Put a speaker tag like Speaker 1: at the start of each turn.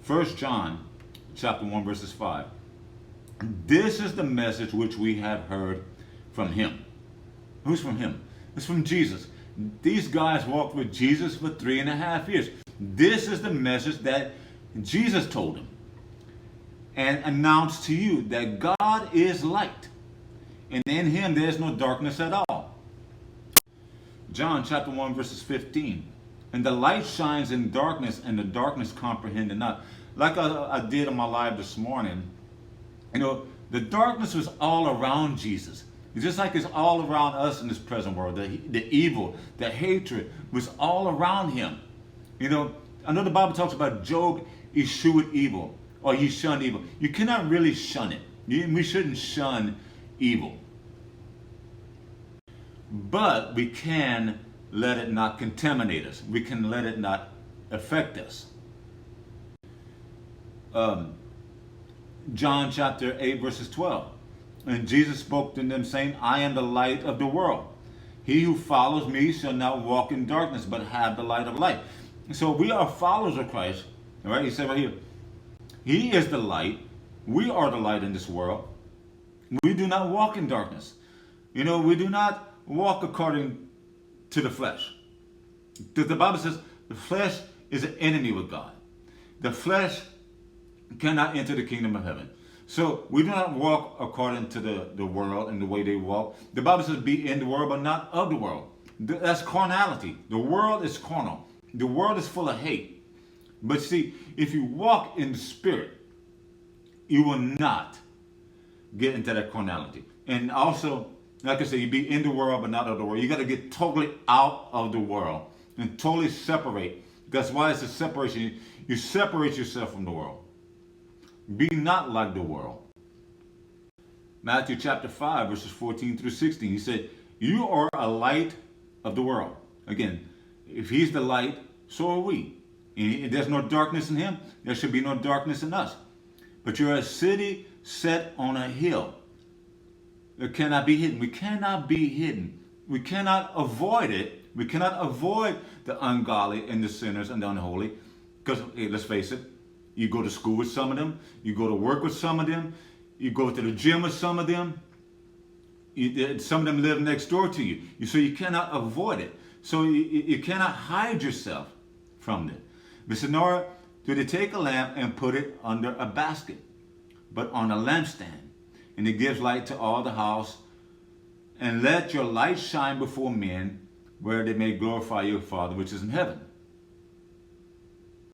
Speaker 1: 1 John chapter 1 verses 5. This is the message which we have heard from him. Who's from him? It's from Jesus. These guys walked with Jesus for 3.5 years. This is the message that Jesus told him and announced to you, that God is light, and in him there is no darkness at all. John chapter 1 verses 15. And the light shines in darkness, and the darkness comprehend it not. Like I did on my live this morning, the darkness was all around Jesus. It's just like it's all around us in this present world. The evil, the hatred was all around him. I know the Bible talks about Job eschewed evil, or he shunned evil. You cannot really shun it. We shouldn't shun evil. But we can let it not contaminate us. We can let it not affect us. John chapter 8 verses 12. And Jesus spoke to them saying, I am the light of the world. He who follows me shall not walk in darkness, but have the light of life. So we are followers of Christ. All right, he said right here, he is the light. We are the light in this world. We do not walk in darkness. We do not walk according to the flesh. The Bible says the flesh is an enemy with God. The flesh cannot enter the kingdom of heaven. So we do not walk according to the world and the way they walk. The Bible says be in the world, but not of the world. That's carnality. The world is carnal. The world is full of hate. But see, if you walk in the Spirit, you will not get into that carnality. And also, like I said, you be in the world, but not of the world. You got to get totally out of the world and totally separate. That's why it's a separation. You separate yourself from the world. Be not like the world. Matthew chapter 5, verses 14 through 16. He said, you are a light of the world. Again, if he's the light, so are we. And there's no darkness in him. There should be no darkness in us. But you're a city set on a hill. It cannot be hidden. We cannot be hidden. We cannot avoid it. We cannot avoid the ungodly and the sinners and the unholy. Because, let's face it, you go to school with some of them. You go to work with some of them. You go to the gym with some of them. Some of them live next door to you. So you cannot avoid it. So you cannot hide yourself from them. But nor do they take a lamp and put it under a basket, but on a lampstand. And it gives light to all the house. And let your light shine before men, where they may glorify your Father which is in heaven.